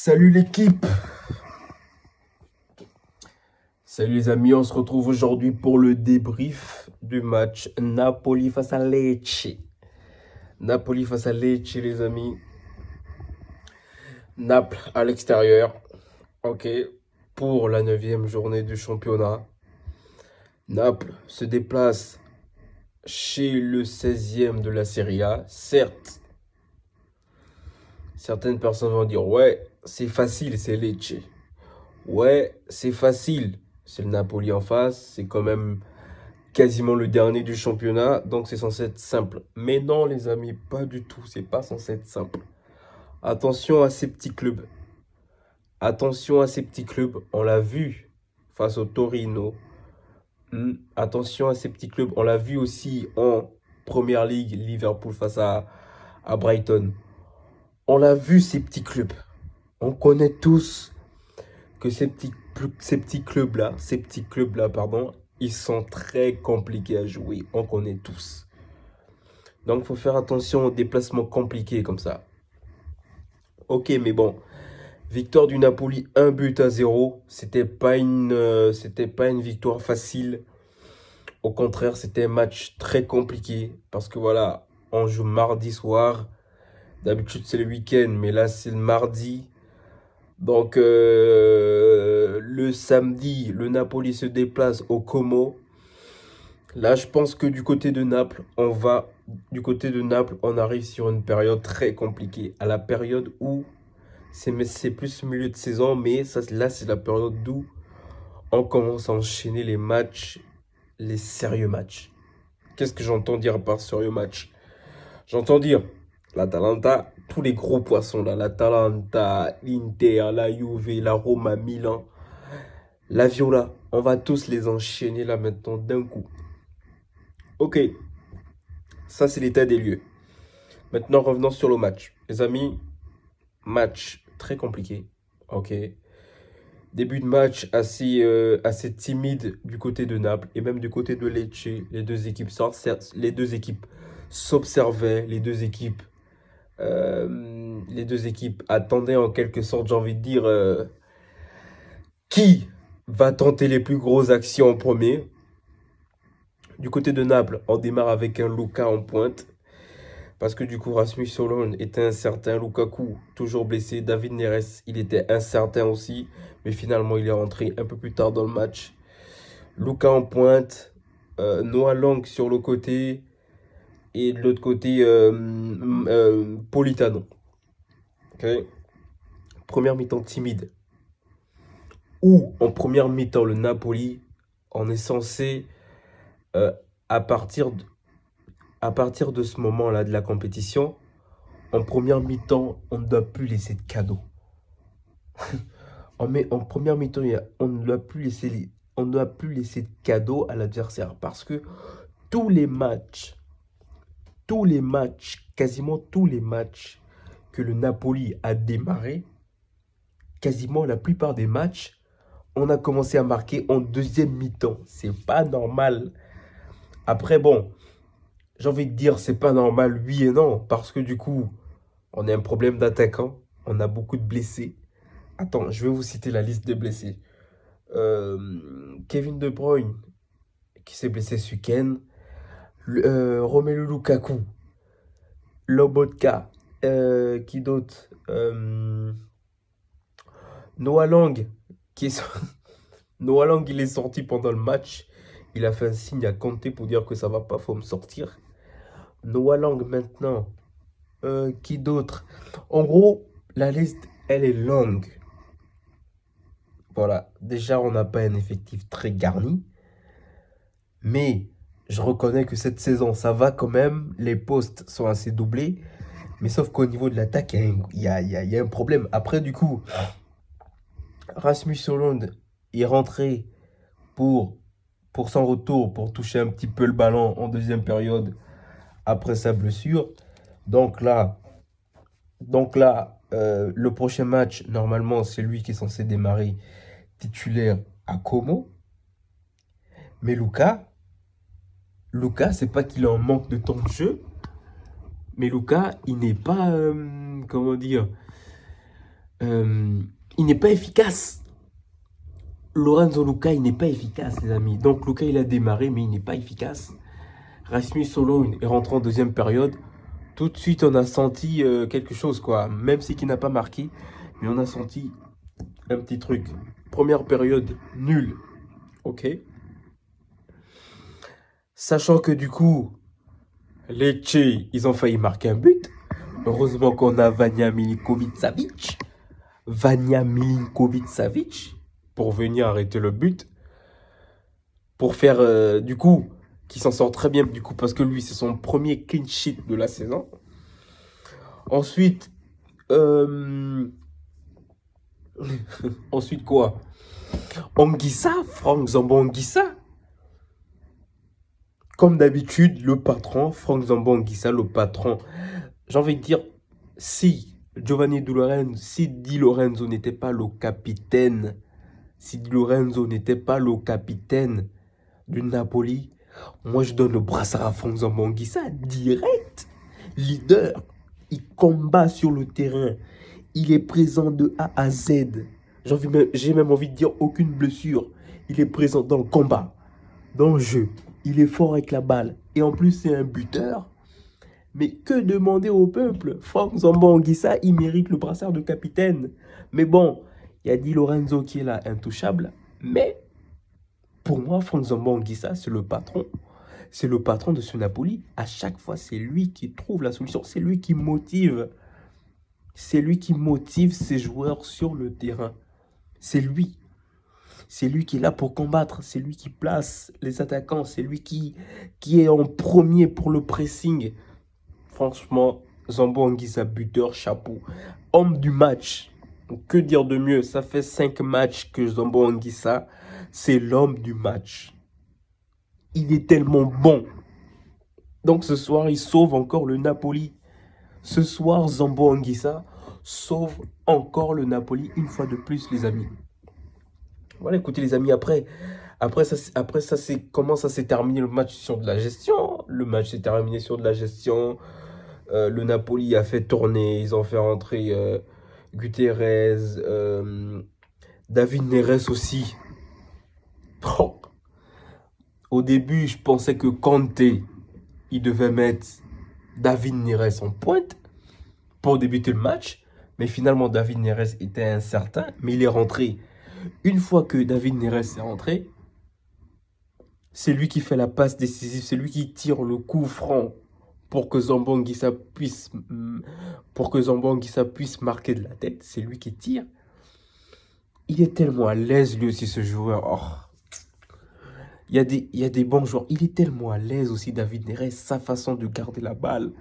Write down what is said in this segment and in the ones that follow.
Salut l'équipe! Salut les amis, on se retrouve aujourd'hui pour le débrief du match Napoli face à Lecce. Napoli face à Lecce les amis. Naples à l'extérieur. Ok. Pour la 9e journée du championnat. Naples se déplace chez le 16e de la Serie A. Certes, certaines personnes vont dire ouais, c'est facile, c'est Lecce. Ouais, c'est facile. C'est le Napoli en face. C'est quand même quasiment le dernier du championnat. Donc c'est censé être simple. Mais non, les amis, pas du tout. C'est pas censé être simple. Attention à ces petits clubs. Attention à ces petits clubs. On l'a vu face au Torino. Attention à ces petits clubs. On l'a vu aussi en Première Ligue, Liverpool face à Brighton. On l'a vu ces petits clubs. On connaît tous que ces petits clubs-là, pardon, ils sont très compliqués à jouer. On connaît tous. Donc, il faut faire attention aux déplacements compliqués comme ça. Ok, mais bon, victoire du Napoli, 1-0. C'était pas une victoire facile. Au contraire, c'était un match très compliqué parce que voilà, on joue mardi soir. D'habitude, c'est le week-end, mais là, c'est le mardi. Donc, le samedi, le Napoli se déplace au Como. Là, je pense que du côté de Naples, on arrive sur une période très compliquée. À la période où c'est plus milieu de saison, mais ça, là, c'est la période où on commence à enchaîner les matchs, les sérieux matchs. Qu'est-ce que j'entends dire par sérieux match? J'entends dire l'Atalanta, tous les gros poissons là, l'Atalanta, l'Inter, la Juve, la Roma, Milan, la Viola, on va tous les enchaîner là maintenant d'un coup. Ok, ça c'est l'état des lieux. Maintenant revenons sur le match. Les amis, match très compliqué. Ok. Début de match assez timide du côté de Naples et même du côté de Lecce. Les deux équipes s'observaient, les deux équipes attendaient en quelque sorte, j'ai envie de dire, qui va tenter les plus grosses actions en premier. Du côté de Naples, on démarre avec un Luka en pointe. Parce que du coup, Rasmus Højlund était incertain. Lukaku, toujours blessé. David Neres, il était incertain aussi. Mais finalement, il est rentré un peu plus tard dans le match. Luka en pointe. Noah Lang sur le côté. Et de l'autre côté, Politano. Okay. Première mi-temps timide. Ou en première mi-temps, le Napoli, on est censé, euh, à partir de, à partir de ce moment-là de la compétition, en première mi-temps, on ne doit plus laisser de cadeaux. En première mi-temps, on ne doit plus laisser de cadeaux à l'adversaire parce que tous les matchs, quasiment tous les matchs que le Napoli a démarré, quasiment la plupart des matchs, on a commencé à marquer en deuxième mi-temps. C'est pas normal. Après, bon, j'ai envie de dire c'est pas normal, oui et non, parce que du coup, on a un problème d'attaquant, on a beaucoup de blessés. Attends, je vais vous citer la liste des blessés. Kevin De Bruyne, qui s'est blessé ce week-end. Romelu Lukaku. Lobotka. Qui d'autre? Noah Lang. Qui est... Noah Lang, il est sorti pendant le match. Il a fait un signe à Kanté pour dire que ça va pas, faut me sortir. Noah Lang maintenant. Qui d'autre? En gros, la liste, elle est longue. Voilà, déjà, on n'a pas un effectif très garni. Mais je reconnais que cette saison, ça va quand même. Les postes sont assez doublés. Mais sauf qu'au niveau de l'attaque, il y a un problème. Après, du coup, Rasmus Højlund est rentré pour, pour son retour, pour toucher un petit peu le ballon en deuxième période après sa blessure. Donc là, le prochain match, normalement, c'est lui qui est censé démarrer titulaire à Como. Mais Lucas, c'est pas qu'il est en manque de temps de jeu. Mais Lucas, il n'est pas, comment dire, il n'est pas efficace. Lorenzo Luca, il n'est pas efficace, les amis. Donc, Luca, il a démarré, mais il n'est pas efficace. Rasmus Solo est rentré en deuxième période. Tout de suite, on a senti quelque chose, quoi. Même si qu'il n'a pas marqué, mais on a senti un petit truc. Première période, nulle. Ok. Sachant que du coup, les Tchèques, ils ont failli marquer un but. Heureusement qu'on a Vanja Milinkovic-Savic. Vanja Milinkovic-Savic pour venir arrêter le but. Pour faire, du coup, qui s'en sort très bien, du coup, parce que lui, c'est son premier clean sheet de la saison. Ensuite, ensuite quoi? Anguissa, Franck Zambo Anguissa. Comme d'habitude, le patron, Franck Zambo Anguissa, le patron. J'ai envie de dire, si Giovanni Di Lorenzo n'était pas le capitaine, si Di Lorenzo n'était pas le capitaine du Napoli, moi je donne le brassard à Franck Zambo Anguissa, direct. Leader, il combat sur le terrain, il est présent de A à Z. J'ai même envie de dire aucune blessure. Il est présent dans le combat, dans le jeu. Il est fort avec la balle. Et en plus, c'est un buteur. Mais que demander au peuple? Franck Zambo Anguissa, il mérite le brassard de capitaine. Mais bon, il y a Di Lorenzo qui est là, intouchable. Mais pour moi, Franck Zambo Anguissa, c'est le patron. C'est le patron de ce Napoli. À chaque fois, c'est lui qui trouve la solution. C'est lui qui motive. C'est lui qui motive ses joueurs sur le terrain. C'est lui. C'est lui qui est là pour combattre. C'est lui qui place les attaquants. C'est lui qui est en premier pour le pressing. Franchement, Zambo Anguissa, buteur, chapeau. Homme du match. Que dire de mieux? Ça fait 5 matchs que Zambo Anguissa, c'est l'homme du match. Il est tellement bon. Donc ce soir, il sauve encore le Napoli. Ce soir, Zambo Anguissa sauve encore le Napoli une fois de plus, les amis. Voilà, écoutez, les amis, après ça, c'est comment ça s'est terminé le match sur de la gestion. Le match s'est terminé sur de la gestion. Le Napoli a fait tourner. Ils ont fait rentrer Gutiérrez, David Neres aussi. Oh. Au début, je pensais que Kanté, il devait mettre David Neres en pointe pour débuter le match. Mais finalement, David Neres était incertain, mais il est rentré. Une fois que David Neres est rentré, c'est lui qui fait la passe décisive, c'est lui qui tire le coup franc pour que Zambo Anguissa puisse marquer de la tête. C'est lui qui tire. Il est tellement à l'aise lui aussi, ce joueur. Oh. Il y a des bons joueurs. Il est tellement à l'aise aussi, David Neres. Sa façon de garder la balle,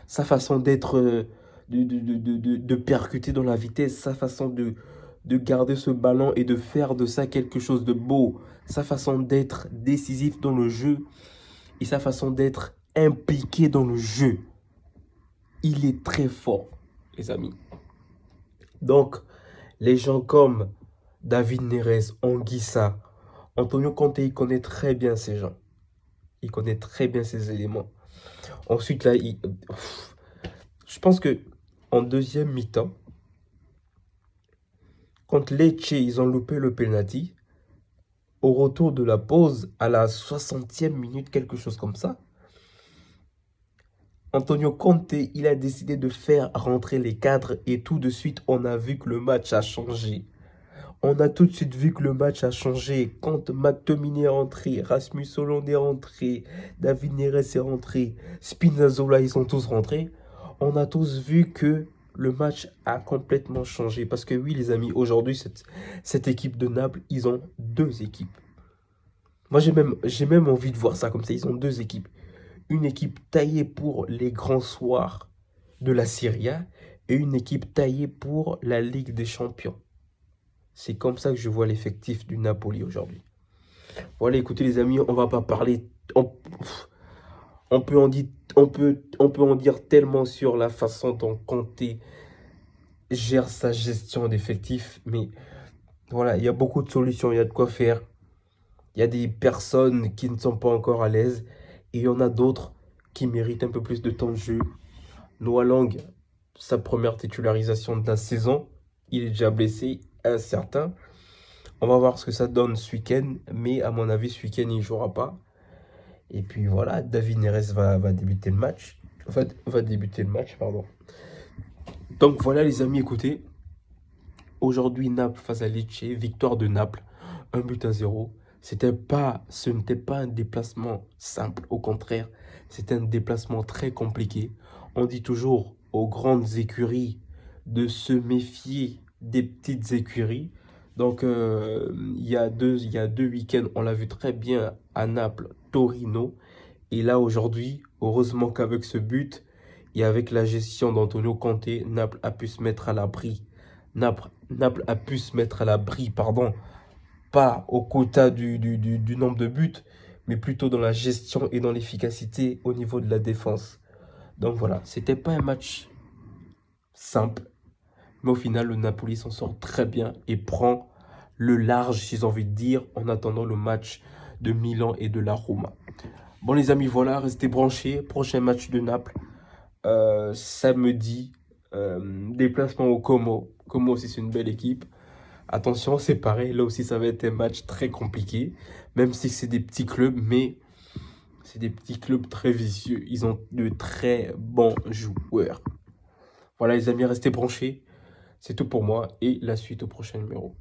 sa façon d'être, de percuter dans la vitesse, sa façon de garder ce ballon et de faire de ça quelque chose de beau. Sa façon d'être décisif dans le jeu et sa façon d'être impliqué dans le jeu. Il est très fort, les amis. Donc, les gens comme David Neres, Anguissa, Antonio Conte, il connaît très bien ces gens. Il connaît très bien ces éléments. Ensuite, là, je pense que en deuxième mi-temps, quand Lecce, ils ont loupé le penalty, au retour de la pause, à la 60e minute, quelque chose comme ça, Antonio Conte, il a décidé de faire rentrer les cadres et tout de suite, on a vu que le match a changé. On a tout de suite vu que le match a changé. Quand McTominay est rentré, Rasmus Hojlund est rentré, David Neres est rentré, Spinazzola, ils sont tous rentrés. On a tous vu que le match a complètement changé. Parce que oui, les amis, aujourd'hui, cette équipe de Naples, ils ont 2 équipes. Moi, j'ai même envie de voir ça comme ça. Ils ont 2 équipes. Une équipe taillée pour les grands soirs de la Serie A et une équipe taillée pour la Ligue des Champions. C'est comme ça que je vois l'effectif du Napoli aujourd'hui. Voilà, écoutez les amis, on va pas parler... On peut en dire tellement sur la façon dont Conte gère sa gestion d'effectifs. Mais voilà, il y a beaucoup de solutions, il y a de quoi faire. Il y a des personnes qui ne sont pas encore à l'aise. Et il y en a d'autres qui méritent un peu plus de temps de jeu. Noah Lang, sa première titularisation de la saison, il est déjà blessé, incertain. On va voir ce que ça donne ce week-end, mais à mon avis, ce week-end, il ne jouera pas. Et puis voilà, David Neres va débuter le match. Va débuter le match, pardon. Donc voilà les amis, écoutez. Aujourd'hui, Naples face à Lecce, victoire de Naples, 1-0. Ce n'était pas un déplacement simple, au contraire, c'était un déplacement très compliqué. On dit toujours aux grandes écuries de se méfier des petites écuries. Donc, il y a deux week-ends, on l'a vu très bien à Naples, Torino. Et là, aujourd'hui, heureusement qu'avec ce but et avec la gestion d'Antonio Conte, Naples a pu se mettre à l'abri. Naples a pu se mettre à l'abri, pardon, pas au quota du nombre de buts, mais plutôt dans la gestion et dans l'efficacité au niveau de la défense. Donc voilà, c'était pas un match simple, mais au final, le Napoli s'en sort très bien et prend le large, si j'ai envie de dire, en attendant le match de Milan et de la Roma. Bon les amis, voilà, restez branchés. Prochain match de Naples, samedi, déplacement au Como. Como aussi, c'est une belle équipe. Attention, c'est pareil, là aussi ça va être un match très compliqué, même si c'est des petits clubs, mais c'est des petits clubs très vicieux. Ils ont de très bons joueurs. Voilà les amis, restez branchés. C'est tout pour moi et la suite au prochain numéro.